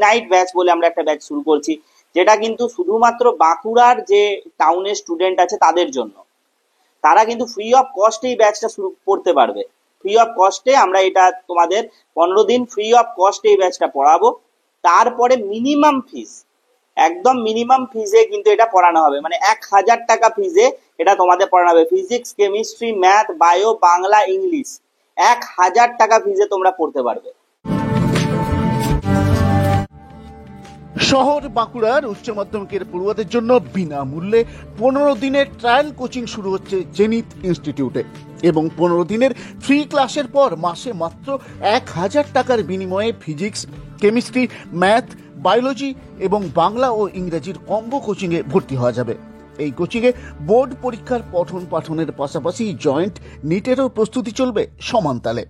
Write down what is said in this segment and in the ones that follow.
Ignite batch বলে আমরা একটা ব্যাচ শুরু করছি, যেটা কিন্তু শুধুমাত্র বাঁকুড়ার যে টাউনের স্টুডেন্ট আছে তাদের জন্য। তারা কিন্তু ফ্রি অফ কস্টে এই ব্যাচটা শুরু করতে পারবে। ফ্রি অফ কস্টে আমরা এটা তোমাদের 15 দিন ফ্রি অফ কস্টে এই ব্যাচটা পড়াবো। তারপরে মিনিমাম ফিজ, একদম মিনিমাম ফিজে কিন্তু এটা পড়ানো হবে, মানে 1000 টাকা ফিজে এটা তোমাদের পড়ানো হবে। Physics, chemistry, math, bio, Bangla, English 1000 টাকা ফিজে তোমরা পড়তে পারবে। শহর বাঁকুড়ার উচ্চ মাধ্যমিকের পড়ুয়াদের জন্য বিনামূল্যে 15 দিনের ট্রায়াল কোচিং শুরু হচ্ছে জেনিথ ইনস্টিটিউটে, এবং 15 দিনের ফ্রি ক্লাসের পর মাসে মাত্র 1000 টাকার বিনিময়ে ফিজিক্স, কেমিস্ট্রি, ম্যাথ, বায়োলজি এবং বাংলা ও ইংরেজির কম্বো কোচিংয়ে ভর্তি হওয়া যাবে। এই কোচিংয়ে বোর্ড পরীক্ষার পঠন পাঠনের পাশাপাশি জয়েন্ট নিটেরও প্রস্তুতি চলবে সমান তালে।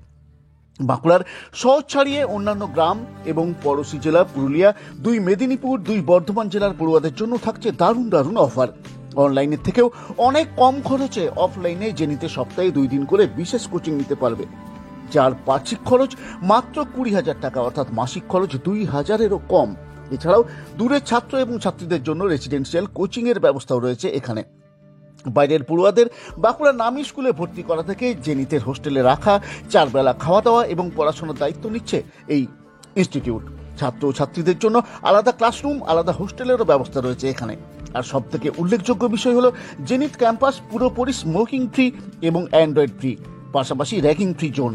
বাঁকুড়ার শহর ছাড়িয়ে অন্যান্য গ্রাম এবং পড়োশি জেলা পুরুলিয়া, 2 মেদিনীপুর, 2 বর্ধমান জেলার পড়ুয়াদের জন্য থাকছে দারুণ দারুণ অফার। অনলাইনের থেকেও অনেক কম খরচে অফলাইনে জেনিতে সপ্তাহে 2 দিন করে বিশেষ কোচিং নিতে পারবে, যার বার্ষিক খরচ মাত্র 20,000 টাকা, অর্থাৎ মাসিক খরচ 2000-এরও কম। এছাড়াও দূরের ছাত্র এবং ছাত্রীদের জন্য রেসিডেন্সিয়াল কোচিংয়ের ব্যবস্থাও রয়েছে এখানে। বাইরের পড়ুয়াদের বাঁকুড়া নামী স্কুলে ভর্তি করা থেকে জেনিতের হোস্টেলে রাখা, 4 বেলা খাওয়া দাওয়া এবং পড়াশোনার দায়িত্ব নিচ্ছে এই ইনস্টিটিউট। ছাত্র ও ছাত্রীদের জন্য আলাদা ক্লাসরুম, আলাদা হোস্টেলেরও ব্যবস্থা রয়েছে এখানে। আর সব থেকে উল্লেখযোগ্য বিষয় হলো জেনিথ ক্যাম্পাস পুরোপুরি স্মোকিং ফ্রি এবং অ্যান্ড্রয়েড ফ্রি, পাশাপাশি র্যাগিং ফ্রি জোন।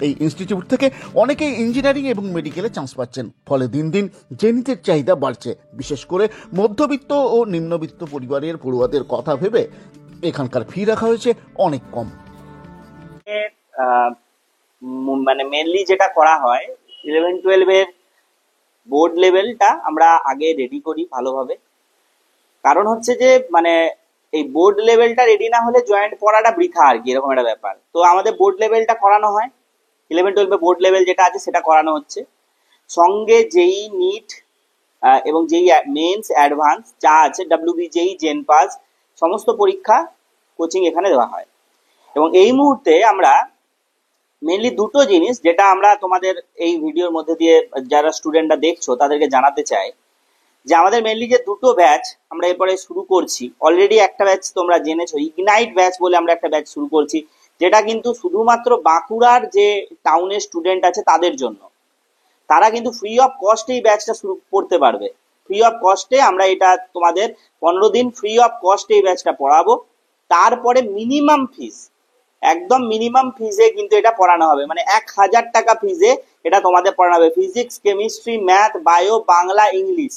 এই ইনস্টিটিউট থেকে অনেকেই ইঞ্জিনিয়ারিং এবং মেডিকেলে চান্স পাচ্ছেন, ফলে দিন দিন জেনিথের চাহিদা বাড়ছে। বিশেষ করে মধ্যবিত্ত ও নিম্নবিত্ত পরিবারের পড়ুয়াদের কথা ভেবে এখানকার ফি রাখা হয়েছে অনেক কম। মানে মেনলি যেটা করা হয়, 11-12 এর বোর্ড লেভেলটা আমরা আগে রেডি করি ভালোভাবে। কারণ হচ্ছে যে মানে এই বোর্ড লেভেলটা রেডি না হলে জয়েন্ট পড়াটা বৃথা আর কি, এরকম একটা ব্যাপার। তো আমাদের বোর্ড লেভেলটা করানো হয়, 11-12 বোর্ড লেভেল যেটা আছে সেটা করানো হচ্ছে। সঙ্গে যেই নিট এবং যেই মেন্স, অ্যাডভান্স যা আছে, WBJEE, জেন পাস সমস্ত পরীক্ষা কোচিং এখানে দেওয়া হয়। এবং এই মুহূর্তে আমরা মেনলি দুটো জিনিস যেটা আমরা তোমাদের এই ভিডিওর মধ্যে দিয়ে যারা স্টুডেন্টরা দেখছো তাদেরকে জানাতে চাই, যে আমাদের মেনলি যে দুটো ব্যাচ আমরা এরপরে শুরু করছি। অলরেডি একটা ব্যাচ তোমরা জেনেছো, ইগনাইট ব্যাচ বলে আমরা একটা ব্যাচ শুরু করছি, যেটা কিন্তু শুধুমাত্র বাঁকুড়ার যে টাউনের স্টুডেন্ট আছে তাদের জন্য। তারা কিন্তু ফ্রি অফ কস্টে এই ব্যাচটা শুরু করতে পারবে। ফ্রি অফ কস্টে আমরা এটা তোমাদের 15 দিন ফ্রি অফ কস্টে এই ব্যাচটা পড়াবো। তারপরে মিনিমাম ফিজ, একদম মিনিমাম ফিজে কিন্তু এটা পড়ানো হবে, মানে 1000 টাকা ফিজে এটা তোমাদের পড়ানো হবে। Physics, chemistry, math, bio, Bangla, English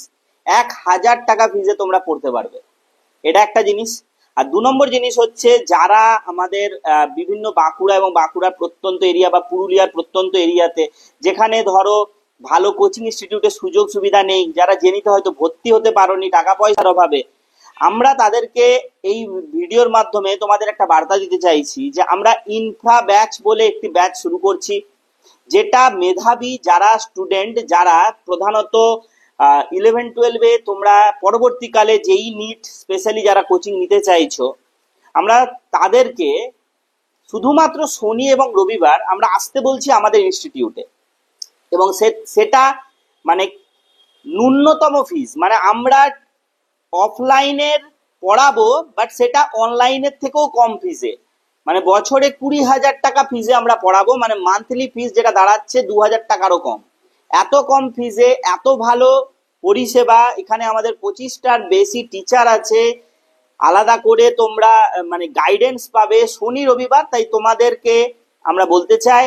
1000 টাকা ফিজে তোমরা পড়তে পারবে। এটা একটা জিনিস। আর 2 নম্বর জিনিস হচ্ছে, যারা আমাদের বিভিন্ন বাঁকুড়া এবং বাঁকুড়ার প্রত্যন্ত এরিয়া বা পুরুলিয়ার প্রত্যন্ত এরিয়াতে, যেখানে ধরো ভালো কোচিং ইনস্টিটিউটের সুযোগ সুবিধা নেই, যারা জেনিতে হয়তো ভর্তি হতে পারোনি টাকা পয়সার অভাবে, আমরা তাদেরকে এই ভিডিওর মাধ্যমে তোমাদের একটা বার্তা দিতে চাইছি যে আমরা ইনফ্রা ব্যাচ বলে একটি ব্যাচ শুরু করছি, যেটা মেধাবী যারা স্টুডেন্ট, যারা প্রধানত 11-12 তোমরা পরবর্তীকালে যেই নিট স্পেশালি যারা কোচিং নিতে চাইছো, আমরা তাদেরকে শুধুমাত্র শনি এবং রবিবার আমরা আসতে বলছি আমাদের ইনস্টিটিউটে। এবং সেটা মানে ন্যূনতম ফিজ, মানে আমরা অফলাইনের পড়াবো বাট সেটা অনলাইনের থেকেও কম ফিজে, মানে বছরে 20,000 টাকা ফিজে আমরা পড়াবো, মানে মান্থলি ফিজ যেটা দাঁড়াচ্ছে 2000 টাকারও কম। এত কম ফিজে এত ভালো পরিষেবা, এখানে আমাদের 25টার বেশি টিচার আছে, আলাদা করে তোমরা মানে গাইডেন্স পাবে শনি রবিবার। তাই তোমাদেরকে আমরা বলতে চাই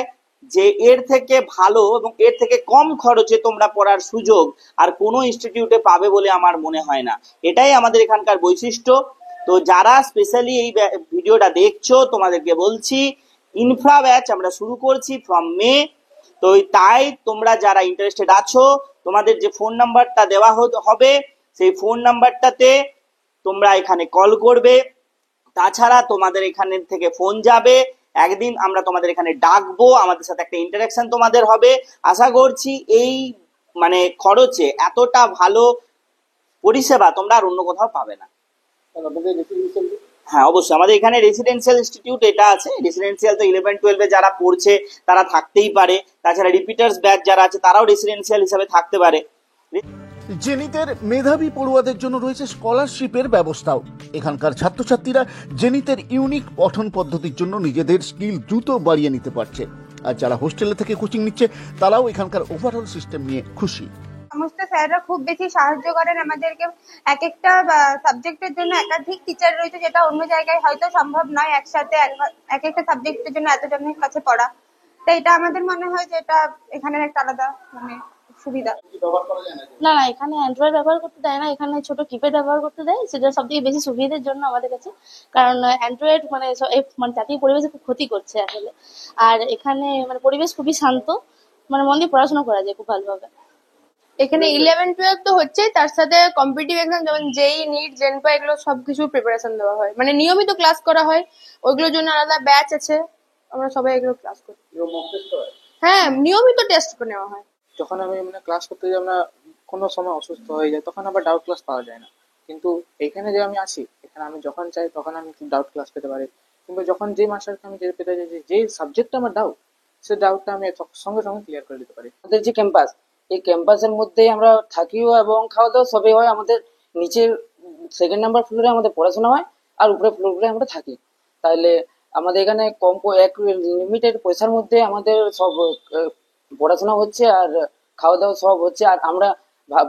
যে এর থেকে ভালো এবং এর থেকে কম খরচে তোমরা পড়ার সুযোগ আর কোনো ইনস্টিটিউটে পাবে বলে আমার মনে হয় না। এটাই আমাদের এখানকার বৈশিষ্ট্য। তো যারা স্পেশালি এই ভিডিওটা দেখছো তোমাদেরকে বলছি, ইনফ্রা ব্যাচ আমরা শুরু করছি ফ্রম মে। তো তাই তোমরা যারা ইন্টারেস্টেড আছো, তোমাদের যে ফোন নাম্বারটা দেওয়া হবে সেই ফোন নাম্বারটাতে তোমরা এখানে কল করবে। তাছাড়া তোমাদের এখানে থেকে ফোন যাবে, একদিন আমরা তোমাদের এখানে ডাকবো, আমাদের সাথে একটা ইন্টারাকশন তোমাদের হবে। আশা করছি এই মানে খরচে এতটা ভালো পরিষেবা তোমরা আর অন্য কোথাও পাবে না। হ্যাঁ অবশ্যই, আমাদের এখানে রেসিডেন্সিয়াল ইনস্টিটিউট এটা আছে। রেসিডেন্সিয়াল তো 11-12 যারা পড়ছে তারা থাকতেই পারে, তাছাড়া রিপিটার্স ব্যাচ যারা আছে তারাও রেসিডেন্সিয়াল হিসাবে থাকতে পারে। জেনিতের মেধাবী পড়ুয়াদের জন্য রয়েছে স্কলারশিপের ব্যবস্থাও। এখানকার ছাত্রছাত্রীরা জেনিতের ইউনিক পঠন পদ্ধতির জন্য নিজেদের স্কিল দ্রুত বাড়িয়ে নিতে পারছে। আর যারা হোস্টেলে থেকে কোচিং নিচ্ছে তারাও এখানকার ওভারঅল সিস্টেম নিয়ে খুশি। সমস্ত স্যাররা খুব বেশি সাহায্য করেন আমাদেরকে। এক একটা সাবজেক্টের জন্য একাধিক টিচার রয়েছে, যেটা অন্য জায়গায় হয়তো সম্ভব নয় একসাথে এক একটা সাবজেক্টের জন্য এতজনের কাছে পড়া। তাই এটা আমাদের মনে হয় যে এটা এখানের একটা আলাদা সুবিধা। না না, এখানে অ্যান্ড্রয়েড ব্যবহার করতে দেয় না, এখানে ছোট কিপ্যাড ব্যবহার করতে দেয়। সেটা সব থেকে বেশি সুবিধার জন্য আমাদের কাছে, কারণ অ্যান্ড্রয়েড মানে জাতীয় পরিবেশে খুব ক্ষতি করছে আসলে। আর এখানে পরিবেশ খুবই শান্ত, মন দিয়ে পড়াশোনা করা যায় খুব ভালোভাবে। এখানে 11-12 তো হচ্ছে, তার সাথে কম্পিটিটিভ এক্সাম যেমন জেই, নিট, জেনপা এগুলো সবকিছু প্রিপারেশন দেওয়া হয়। নিয়মিত ক্লাস করা হয়, ওইগুলোর জন্য আলাদা ব্যাচ আছে। আমরা সবাই এগুলো ক্লাস করি। হ্যাঁ, নিয়মিত টেস্ট নেওয়া হয়। যখন আমি ক্লাস করতে যাই, আমরা কোনো সময় অসুস্থ হয়ে যায়, তখন আবার ডাউট ক্লাস পাওয়া যায় না। কিন্তু এখানে যে আমি আছি, এখানে আমি যখন চাই তখন আমি ডাউট ক্লাস পেতে পারি। কিংবা যখন যে মাস্টারকে আমি পেতে চাই যে সাবজেক্টটা আমার ডাউট, সেই ডাউটটা আমি সঙ্গে সঙ্গে ক্লিয়ার করে দিতে পারি। আমাদের যে ক্যাম্পাস, এই ক্যাম্পাসের মধ্যেই আমরা থাকিও এবং খাওয়া দাওয়া সবই হয়। আমাদের নিচের 2nd নাম্বার ফ্লোরে আমাদের পড়াশোনা হয়, আর উপরে ফ্লোরে আমরা থাকি। তাহলে আমাদের এখানে কম এক লিমিটেড পয়সার মধ্যে আমাদের সব পড়াশোনা হচ্ছে, আর খাওয়া দাওয়া সব হচ্ছে। আর আমরা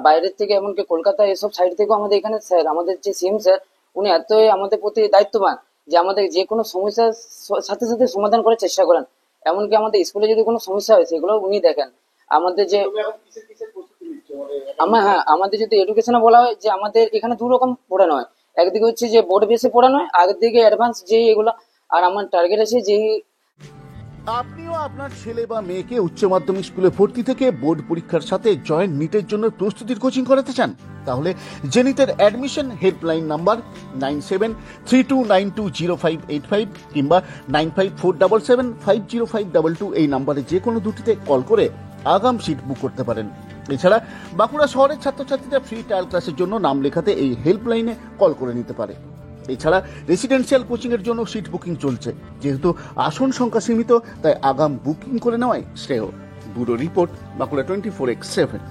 বাইরের থেকে, এমনকি কলকাতা এসব সাইড থেকেও আমাদের এখানে স্যার, আমাদের যে সিএম স্যার, উনি এতই আমাদের প্রতি দায়িত্ববান যে আমাদের যে কোনো সমস্যার সাথে সাথে সমাধান করার চেষ্টা করেন। এমনকি আমাদের স্কুলে যদি কোনো সমস্যা হয় সেগুলো উনি দেখেন। আমাদের যে আমাদের যদি এডুকেশনে বলা হয়, যে আমাদের এখানে 2 রকম পড়ানো হয়। একদিকে হচ্ছে যে বোর্ড বেসে পড়ানো হয়, আগের দিকে অ্যাডভান্স যে এগুলো। আর আমার টার্গেট আছে যে আপনিও আপনার ছেলে বা মেয়েকে উচ্চ মাধ্যমিক স্কুলে ভর্তি থেকে বোর্ড পরীক্ষার সাথে জয়েন্ট নিটের জন্য প্রস্তুতির কোচিং করাতে চান, তাহলে জেনিতের অ্যাডমিশন হেল্পলাইন নাম্বার 9732920585 কিংবা 9547750522 এই নাম্বারে যে কোনো দুটিতে কল করে আগাম সিট বুক করতে পারেন। এছাড়া বাঁকুড়া শহরের ছাত্রছাত্রীরা ফ্রি ট্রায়াল ক্লাসের জন্য নাম লেখাতে এই হেল্পলাইনে কল করে নিতে পারে। এছাড়া রেসিডেন্সিয়াল কোচিং এর জন্য সিট বুকিং চলছে। যেহেতু আসন সংখ্যা সীমিত, তাই আগাম বুকিং করে নেওয়াই শ্রেয়। Bureau report, Bankura 24x7।